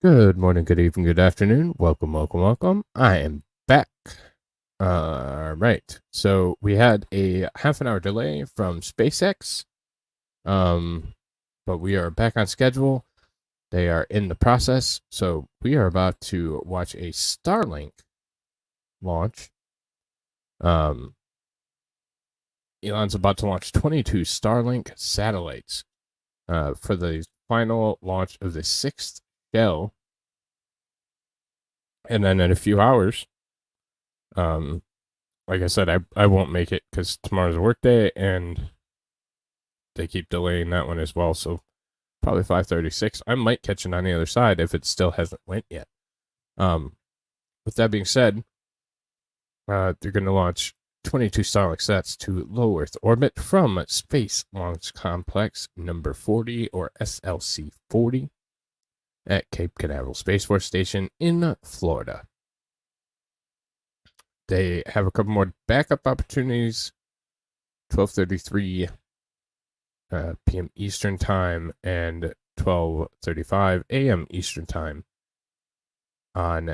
Good morning, good evening, good afternoon. Welcome, welcome, welcome. I am back. Right. So we had a half an hour delay from SpaceX. But we are back on schedule. They are in the process. So we are about to watch a Starlink launch. Elon's about to launch 22 Starlink satellites for the final launch of the sixth shell. And then in a few hours, like I said, I won't make it because tomorrow's a work day and they keep delaying that one as well. So probably 5:36. I might catch it on the other side if it still hasn't went yet. With that being said, they're going to launch 22 Starlink sats to low Earth orbit from Space Launch Complex number 40 or SLC-40 at Cape Canaveral Space Force Station in Florida. They have a couple more backup opportunities. 12:33 p.m. Eastern Time and 12:35 a.m. Eastern Time on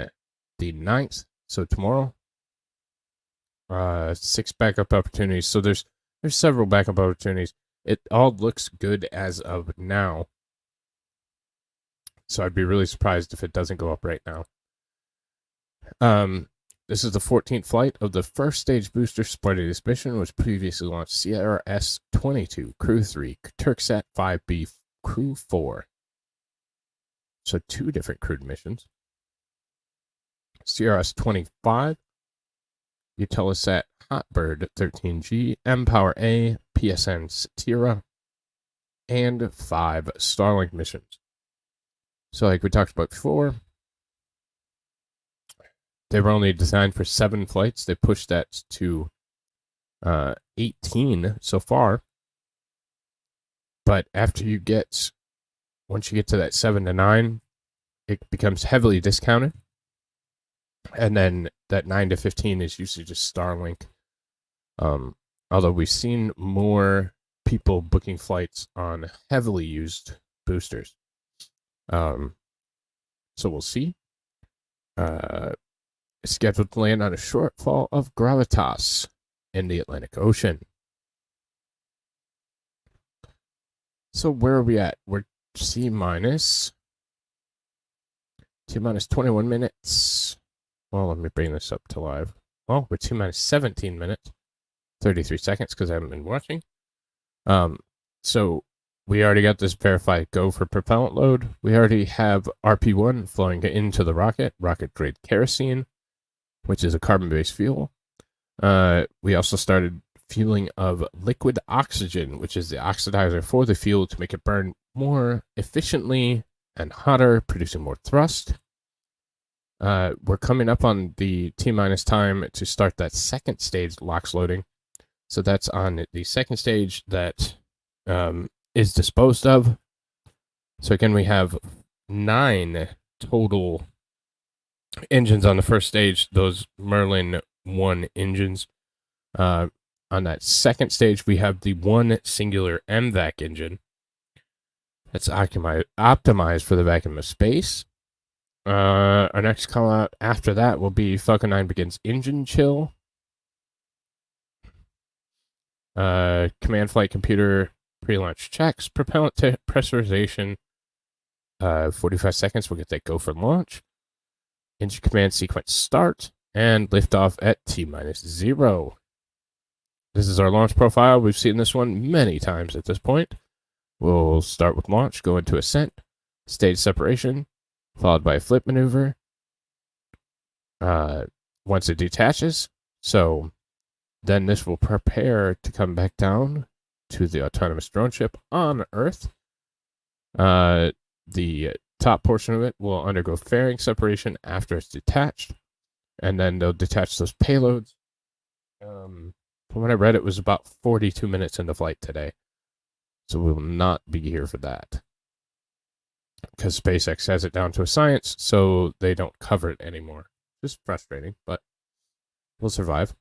the 9th, so tomorrow. 6 backup opportunities. So there's several backup opportunities. It all looks good as of now. So I'd be really surprised if it doesn't go up right now. This is the 14th flight of the first stage booster supporting this mission, which previously launched CRS-22, Crew 3, Turksat 5B, Crew 4. So 2 different crewed missions. CRS-25, Eutelsat HOTBIRD 13G, mPOWER-a, PSN SATRIA, and 5 Starlink missions. So like we talked about before, they were only designed for 7 flights. They pushed that to 18 so far. But once you get to that 7 to 9, it becomes heavily discounted. And then that 9 to 15 is usually just Starlink. Although we've seen more people booking flights on heavily used boosters. So we'll see. Scheduled to land on a shortfall of gravitas in the Atlantic Ocean. So where are we at? We're T minus 21 minutes. Well, let me bring this up to live. Well, we're T minus 17 minutes, 33 seconds because I haven't been watching. So we already got this verified go for propellant load. We already have RP1 flowing into the rocket grade kerosene, which is a carbon-based fuel. We also started fueling of liquid oxygen, which is the oxidizer for the fuel to make it burn more efficiently and hotter, producing more thrust. We're coming up on the T-minus time to start that second stage LOX loading. So that's on the second stage that is disposed of. So again, we have 9 total engines on the first stage, those Merlin 1 engines. On that second stage, we have the 1 singular MVAC engine that's optimized for the vacuum of space. Our next call out after that will be Falcon 9 begins engine chill. Command flight computer pre-launch checks, propellant pressurization. 45 seconds, we'll get that go for launch. Engine command sequence start, and liftoff at T-minus 0. This is our launch profile. We've seen this one many times at this point. We'll start with launch, go into ascent, stage separation, followed by a flip maneuver. Once it detaches, so then this will prepare to come back down to the autonomous drone ship on Earth. The top portion of it will undergo fairing separation after it's detached, and then they'll detach those payloads. From what I read, it was about 42 minutes into flight today, so we will not be here for that because SpaceX has it down to a science, so they don't cover it anymore. Just frustrating, but we'll survive.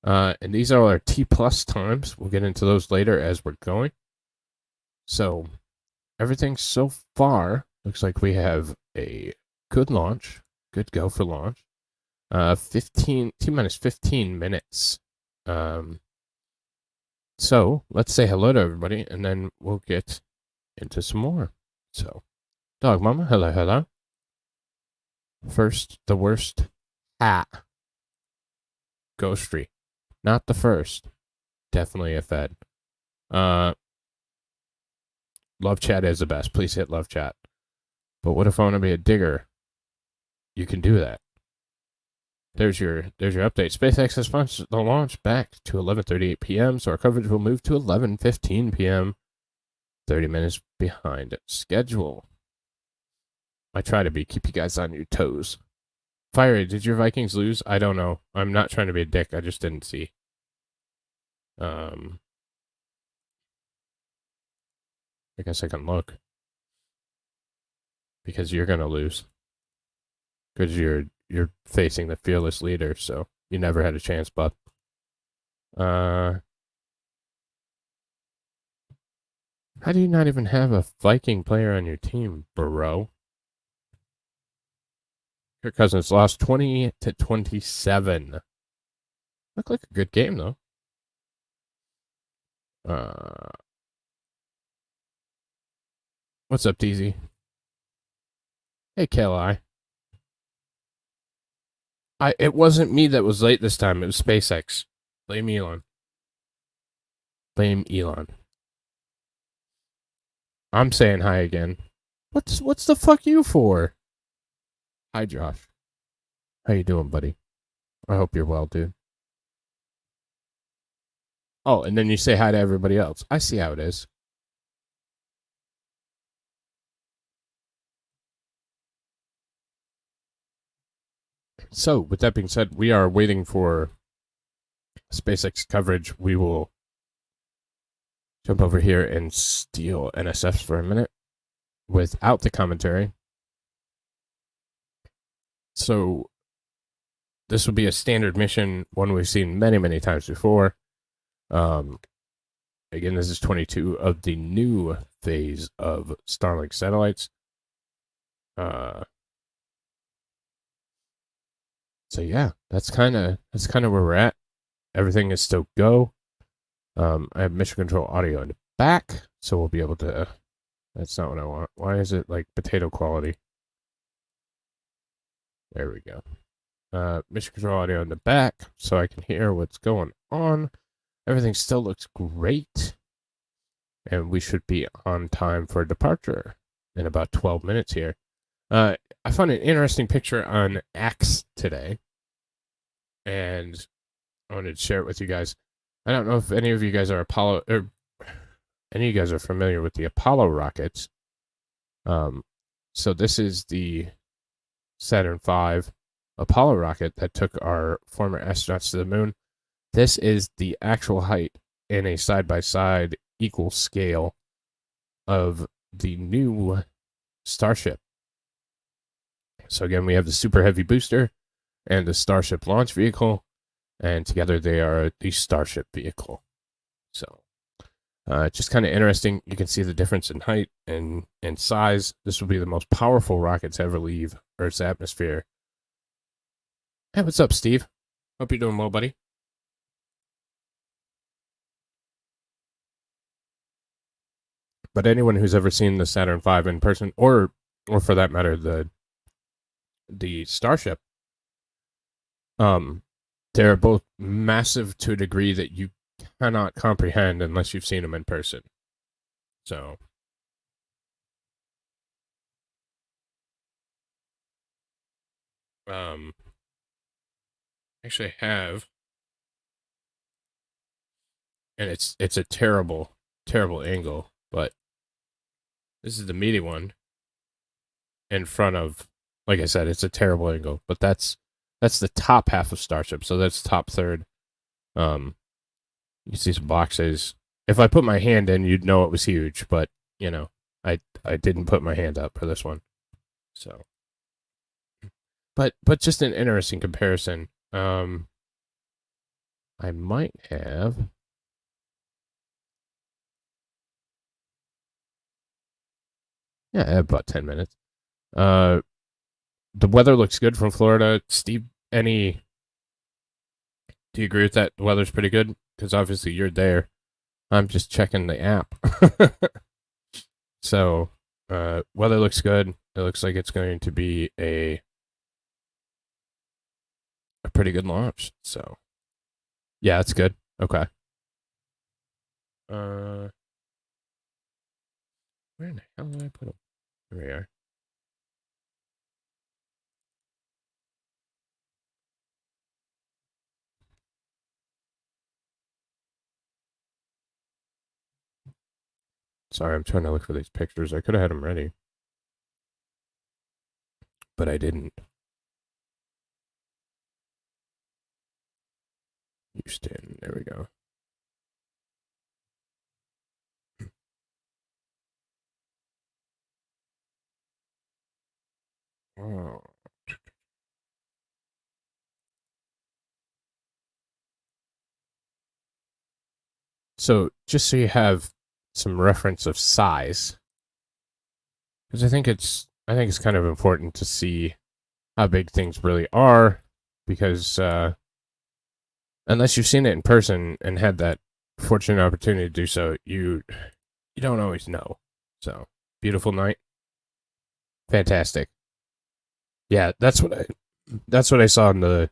And these are our T plus times. We'll get into those later as we're going. So everything so far looks like we have a good launch. Good go for launch. 15 minutes. So let's say hello to everybody, and then we'll get into some more. So, Dog Mama, hello, hello. First, the worst hat. Ghostry. Not the first. Definitely a Fed. Love chat is the best. Please hit love chat. But what if I want to be a digger? You can do that. There's your update. SpaceX has launched the launch back to 11:38 p.m., so our coverage will move to 11:15 p.m. 30 minutes behind schedule. I try to keep you guys on your toes. Fiery, did your Vikings lose? I don't know. I'm not trying to be a dick. I just didn't see. I guess I can look. Because you're gonna lose. Because you're facing the fearless leader, so you never had a chance, bud. How do you not even have a Viking player on your team, bro? Kirk Cousins lost 20-27. Looked like a good game, though. What's up, DZ? Hey, KLI. It wasn't me that was late this time. It was SpaceX. Blame Elon. Blame Elon. I'm saying hi again. What's the fuck you for? Hi, Josh. How you doing, buddy? I hope you're well, dude. Oh, and then you say hi to everybody else. I see how it is. So, with that being said, we are waiting for SpaceX coverage. We will jump over here and steal NSFs for a minute without the commentary. So, this will be a standard mission, one we've seen many, many times before. Again, this is 22 of the new phase of Starlink satellites. So yeah, that's kind of where we're at. Everything is still go. I have mission control audio in the back, so we'll be able to. That's not what I want. Why is it like potato quality? There we go. Mission control audio in the back, so I can hear what's going on. Everything still looks great, and we should be on time for departure in about 12 minutes here. I found an interesting picture on X today, and I wanted to share it with you guys. I don't know if any of you guys are any of you guys are familiar with the Apollo rockets. So this is the Saturn V Apollo rocket that took our former astronauts to the moon. This is the actual height in a side-by-side equal scale of the new Starship. So again, we have the Super Heavy booster and the Starship launch vehicle, and together they are the Starship vehicle. So just kind of interesting. You can see the difference in height and size. This will be the most powerful rocket to ever leave Earth's atmosphere. Hey, what's up, Steve? Hope you're doing well, buddy. But anyone who's ever seen the Saturn V in person, or for that matter, the Starship, they're both massive to a degree that you cannot comprehend unless you've seen them in person. So, actually have, and it's a terrible angle, but this is the meaty one in front of, like I said, it's a terrible angle, but that's the top half of Starship, so that's top third. You see some boxes. If I put my hand in, you'd know it was huge, but you know, I didn't put my hand up for this one. So, but just an interesting comparison. I might have. Yeah, I have about 10 minutes. the weather looks good from Florida. Steve, do you agree with that? The weather's pretty good? Because obviously you're there. I'm just checking the app. So, weather looks good. It looks like it's going to be a pretty good launch. So, yeah, it's good. Okay. Where in the hell did I put them? There we are. Sorry, I'm trying to look for these pictures. I could have had them ready, but I didn't. Houston, there we go. Oh. So, just so you have some reference of size, because I think it's kind of important to see how big things really are, because unless you've seen it in person and had that fortunate opportunity to do so, you don't always know. So, beautiful night, fantastic. Yeah, that's what I saw on the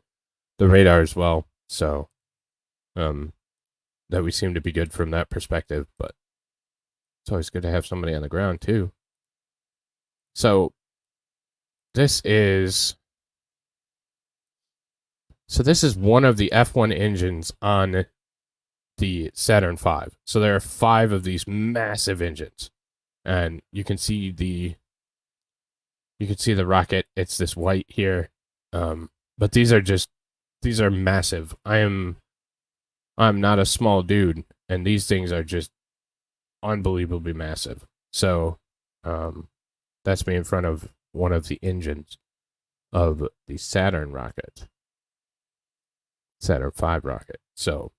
radar as well. So, that we seem to be good from that perspective, but it's always good to have somebody on the ground too. So, this is one of the F1 engines on the Saturn V. So there are 5 of these massive engines, and you can see the rocket. It's this white here, but these are massive. I'm not a small dude, and these things are just unbelievably massive. So, that's me in front of one of the engines of the Saturn rocket, Saturn V rocket. So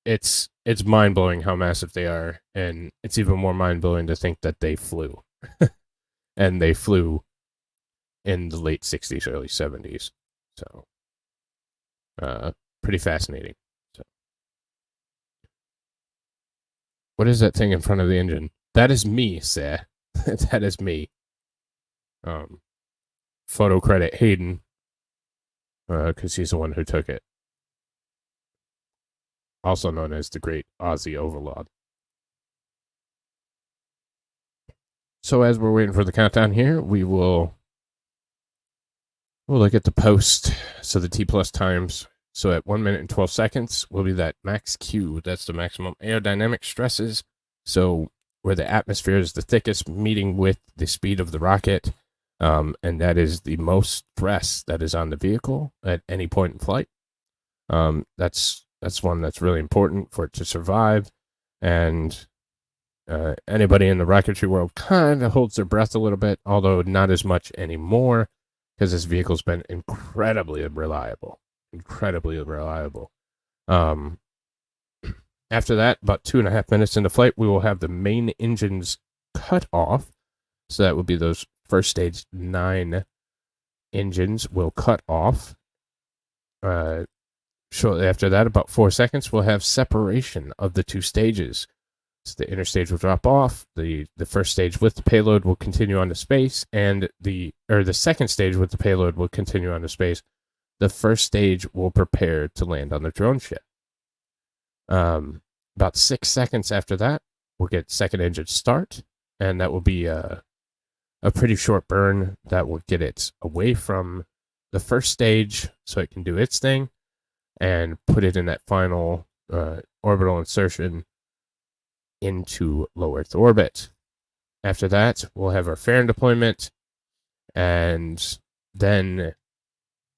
it's mind blowing how massive they are, and it's even more mind blowing to think that they flew, and they flew in the late 60s, early 70s. So, pretty fascinating. So, what is that thing in front of the engine? That is me, sir. That is me. Photo credit Hayden, because he's the one who took it. Also known as the Great Aussie Overlord. So as we're waiting for the countdown here, we'll look at the post. So the T plus times. So at 1 minute and 12 seconds will be that max Q. That's the maximum aerodynamic stresses. So where the atmosphere is the thickest, meeting with the speed of the rocket, and that is the most stress that is on the vehicle at any point in flight. That's one that's really important for it to survive, and anybody in the rocketry world kind of holds their breath a little bit, although not as much anymore, because this vehicle's been incredibly reliable. After that, about 2.5 minutes into flight, we will have the main engines cut off. So that would be those first stage 9 engines will cut off. Shortly after that, about 4 seconds, we'll have separation of the 2 stages. So the inner stage will drop off. The first stage with the payload will continue on to space, and the second stage with the payload will continue on to space. The first stage will prepare to land on the drone ship. About 6 seconds after that, we'll get second engine start, and that will be a pretty short burn that will get it away from the first stage so it can do its thing and put it in that final orbital insertion into low Earth orbit. After that, we'll have our fairing deployment, and then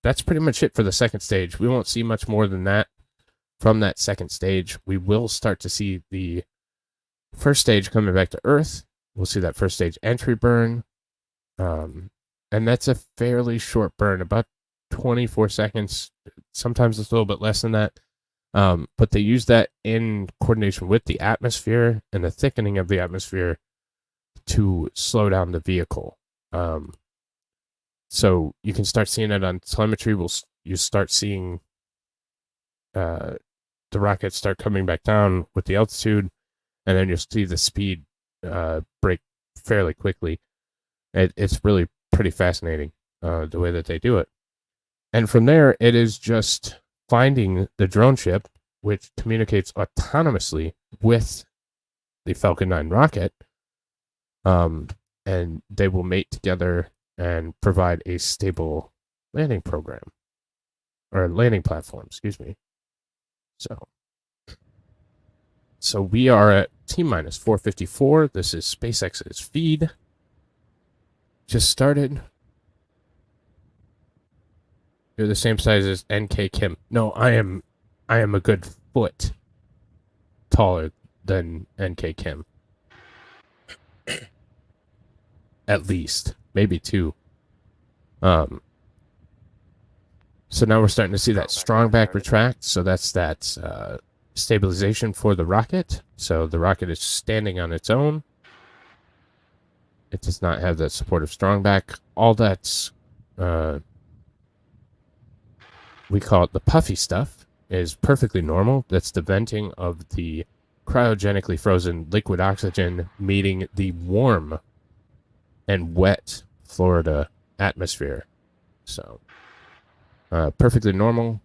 that's pretty much it for the second stage. We won't see much more than that from that second stage. We will start to see the first stage coming back to Earth. We'll see that first stage entry burn, and that's a fairly short burn, about 24 seconds. Sometimes it's a little bit less than that. But they use that in coordination with the atmosphere and the thickening of the atmosphere to slow down the vehicle. So you can start seeing it on telemetry. You start seeing the rocket start coming back down with the altitude, and then you'll see the speed break fairly quickly. It's really pretty fascinating the way that they do it. And from there, it is just finding the drone ship, which communicates autonomously with the Falcon 9 rocket, and they will mate together and provide a stable landing program, or landing platform, excuse me. So we are at T-minus 454. This is SpaceX's feed. Just started. You're the same size as NK Kim. No, I am a good foot taller than NK Kim. At least. Maybe 2. So now we're starting to see that strong back retract. So that's that stabilization for the rocket. So the rocket is standing on its own. It does not have that supportive strong back. All that's we call it the puffy stuff, is perfectly normal. That's the venting of the cryogenically frozen liquid oxygen meeting the warm and wet Florida atmosphere. So, perfectly normal.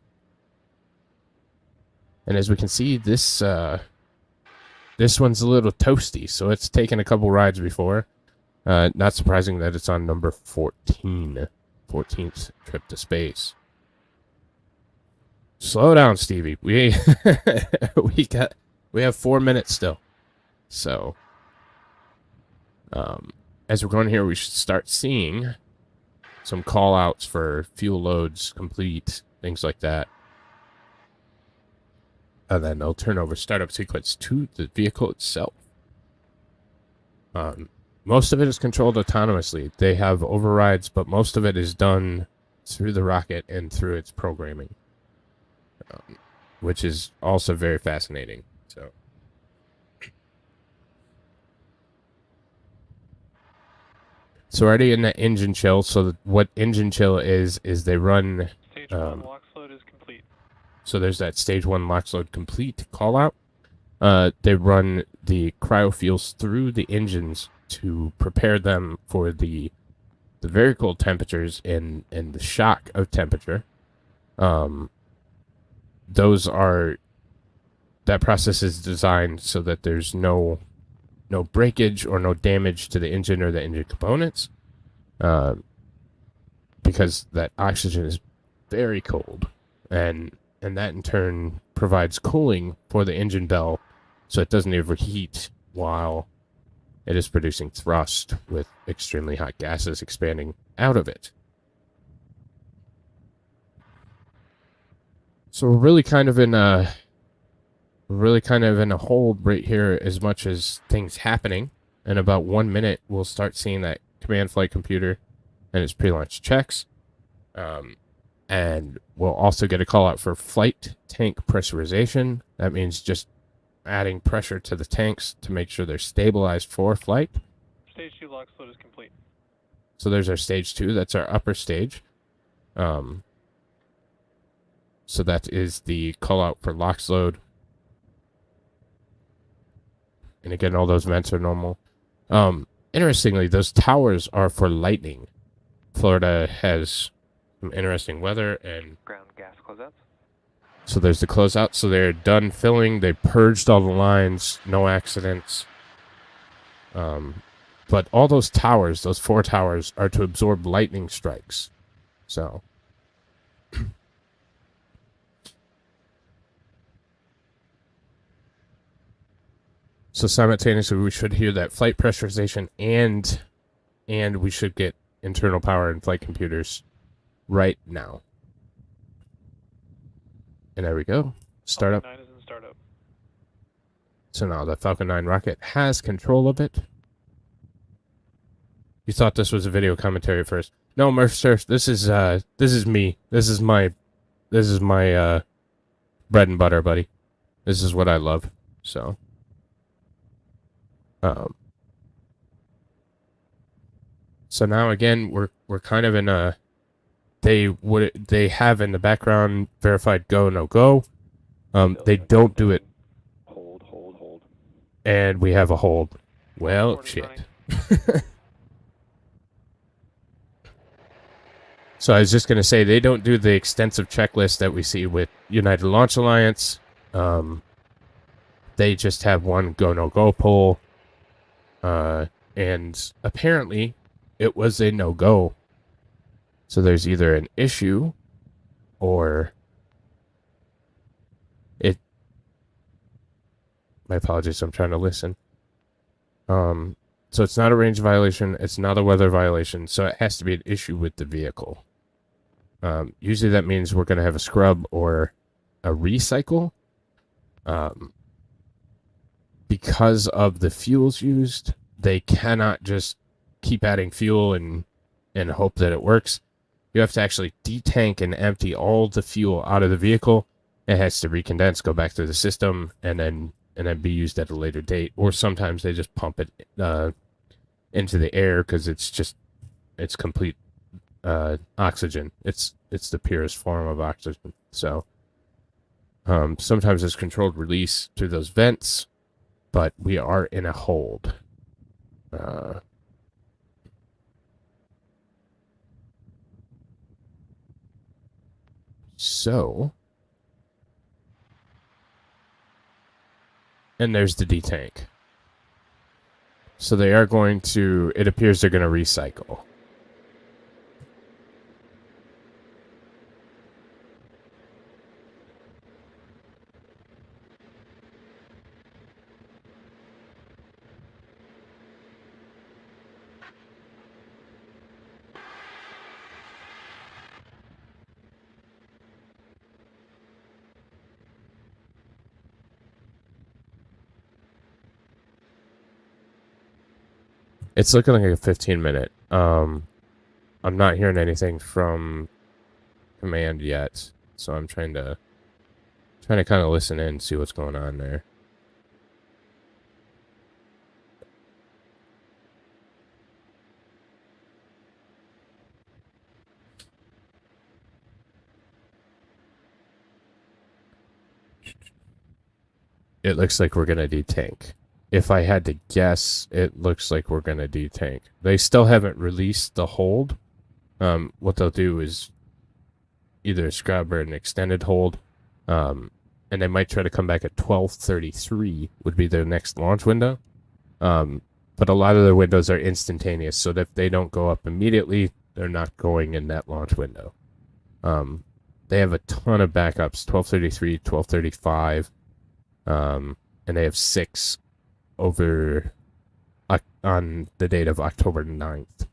And as we can see, this one's a little toasty, so it's taken a couple rides before. Not surprising that it's on number 14. 14th trip to space. Slow down, Stevie. We have 4 minutes still. So, as we're going here, we should start seeing some call outs for fuel loads complete, things like that. And then I'll turn over startup sequence to the vehicle itself. Most of it is controlled autonomously. They have overrides, but most of it is done through the rocket and through its programming, which is also very fascinating. So already in that engine chill. So what engine chill is they run. Stage 1 LOX load is complete. So there's that stage 1 LOX load complete call out. They run the cryofuels through the engines to prepare them for the very cold temperatures and the shock of temperature. That process is designed so that there's no breakage or no damage to the engine or the engine components, because that oxygen is very cold, and that in turn provides cooling for the engine bell, so it doesn't overheat while it is producing thrust with extremely hot gases expanding out of it. So we're really kind of in a hold right here, as much as things happening. In about 1 minute, we'll start seeing that command flight computer and its pre-launch checks. And we'll also get a call out for flight tank pressurization. That means just adding pressure to the tanks to make sure they're stabilized for flight. Stage 2 LOX load is complete. So there's our stage 2. That's our upper stage. So that is the call out for LOX load. And again, all those vents are normal. Interestingly, those towers are for lightning. Florida has some interesting weather, and Ground gas closeouts. so there's the closeout. So they're done filling. They purged all the lines. No accidents. But all those towers, those 4 towers, are to absorb lightning strikes. So simultaneously, we should hear that flight pressurization, and we should get internal power and flight computers right now. And there we go. Startup. Falcon 9 is in startup. So now the Falcon 9 rocket has control of it. You thought this was a video commentary at first. No, Murph Surf, this is me. This is my bread and butter, buddy. This is what I love. So So now again, we're kind of in a they have in the background verified go no go. They don't do it, Hold. and we have a hold. Well, Port is shit. running. So I was just gonna say they don't do the extensive checklist that we see with United Launch Alliance. They just have one go no go poll, and apparently it was a no go. So there's either an issue or it. My apologies. I'm trying to listen. So it's not a range violation. It's not a weather violation. So it has to be an issue with the vehicle. Usually that means we're going to have a scrub or a recycle. Because of the fuels used, they cannot just keep adding fuel and hope that it works. You have to actually detank and empty all the fuel out of the vehicle. It has to recondense, go back through the system, and then be used at a later date. Or sometimes they just pump it into the air because it's complete oxygen. It's the purest form of oxygen. So sometimes it's controlled release through those vents, but we are in a hold. So, and there's the detank. So they are going to, it appears they're going to recycle. It's looking like a 15-minute. I'm not hearing anything from command yet, so I'm trying to kind of listen in and see what's going on there. It looks like we're gonna detank. If I had to guess, it looks like we're gonna detank. They still haven't released the hold. What they'll do is either a scrub or an extended hold. And they might try to come back at 12:33 would be their next launch window. But a lot of their windows are instantaneous, so that if they don't go up immediately, they're not going in that launch window. They have a ton of backups: 12:33, 12:35, and they have 6 over on the date of October 9th.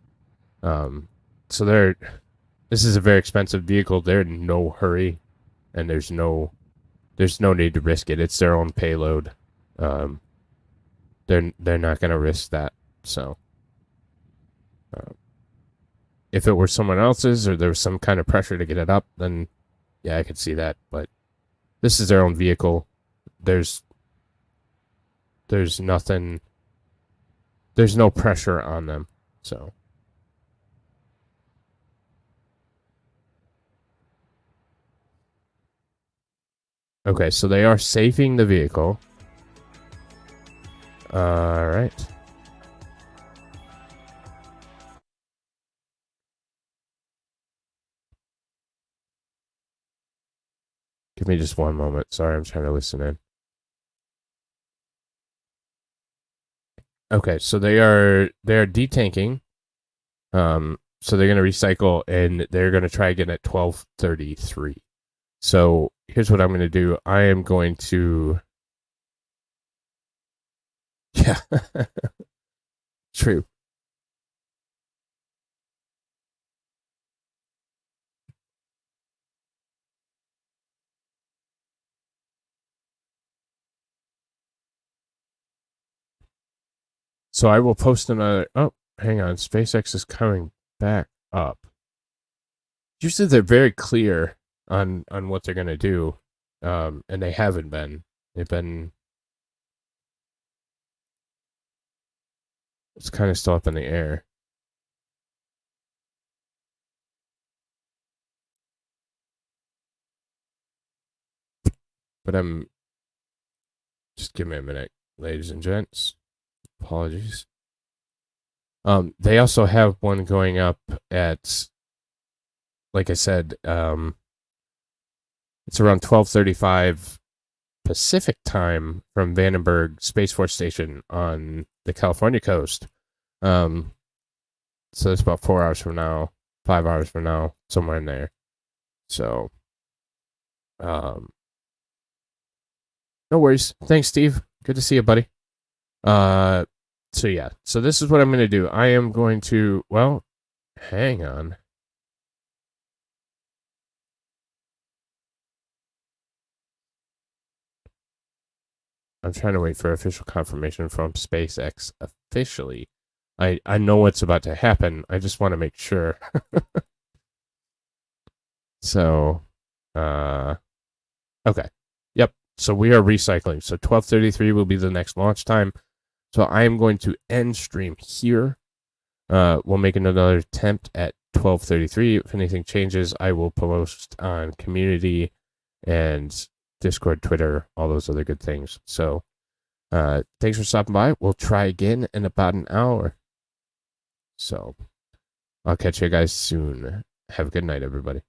So this is a very expensive vehicle. They're in no hurry, and there's no need to risk it. It's their own payload. They're not going to risk that. So if it were someone else's or there was some kind of pressure to get it up, then yeah, I could see that. But this is their own vehicle. There's nothing. There's no pressure on them. So. Okay, so they are saving the vehicle. Alright. Give me just one moment. Sorry, I'm trying to listen in. Okay, so they are detanking. So they're gonna recycle and they're gonna try again at 12:33. So here's what I'm gonna do. I am going to yeah. True. So I will post another. Oh, hang on. SpaceX is coming back up. Usually they're very clear on what they're gonna do, and they haven't been. They've been. It's kind of still up in the air. but I'm... Just give me a minute, ladies and gents. Apologies. They also have one going up at, like I said, it's around 12:35 Pacific time from Vandenberg Space Force Station on the California coast. So it's about 4 hours from now, 5 hours from now, somewhere in there. So, no worries. Thanks, Steve. Good to see you, buddy. So yeah, so this is what I'm going to do. I am going to, well, hang on. I'm trying to wait for official confirmation from SpaceX officially. I know what's about to happen. I just want to make sure. So, okay. Yep. So we are recycling. So 12:33 will be the next launch time. So I am going to end stream here. We'll make another attempt at 12:33. If anything changes, I will post on community and Discord, Twitter, all those other good things. So thanks for stopping by. We'll try again in about an hour. So I'll catch you guys soon. Have a good night, everybody.